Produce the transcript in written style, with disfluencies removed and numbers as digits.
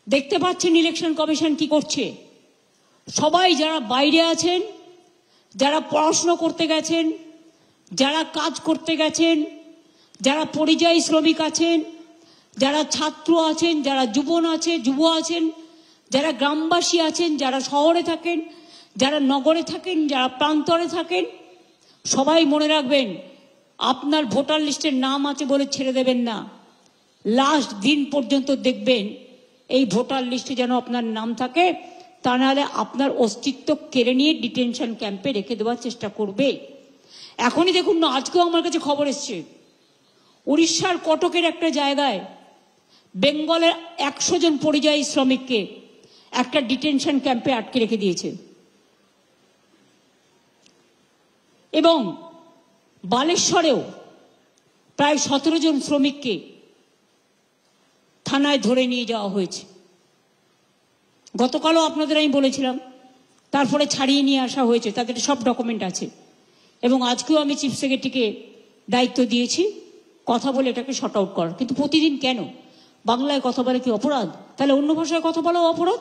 দেখতে পাচ্ছেন election commission কি করছে। সবাই যারা বাইরে আছেন, যারা পড়াশোনা করতে গেছেন, যারা কাজ করতে গেছেন, যারা পরিযায়ী শ্রমিক আছেন, যারা ছাত্র আছেন, যারা যুব আছেন, যারা গ্রামবাসী আছেন, যারা শহরে থাকেন, যারা নগরে থাকেন, যারা প্রান্তরে থাকেন, সবাই মনে রাখবেন আপনার ভোটার লিস্টের নাম আছে বলে ছেড়ে দেবেন না। লাস্ট দিন পর্যন্ত দেখবেন এই ভোটার লিস্টে যেন আপনার নাম থাকে, তা নাহলে আপনার অস্তিত্ব কেড়ে নিয়ে ডিটেনশন ক্যাম্পে রেখে দেওয়ার চেষ্টা করবে। এখনই দেখুন না, আজকেও আমার কাছে খবর এসছে উড়িষ্যার কটকের একটা জায়গায় বেঙ্গলের 100 জন পরিযায়ী শ্রমিককে একটা ডিটেনশন ক্যাম্পে আটকে রেখে দিয়েছে। এবং বালেশ্বরেও প্রায় 17 জন শ্রমিককে থানায় ধরে নিয়ে যাওয়া হয়েছে। গতকালও আপনাদের আমি বলেছিলাম, তারপরে ছাড়িয়ে নিয়ে আসা হয়েছে, তাদের সব ডকুমেন্ট আছে। এবং আজকেও আমি চিফ সেক্রেটারিকে দায়িত্ব দিয়েছি কথা বলে এটাকে শর্ট আউট করার। কিন্তু প্রতিদিন কেন বাংলায় কথা বলে কি অপরাধ? তাহলে অন্য ভাষায় কথা বলাও অপরাধ?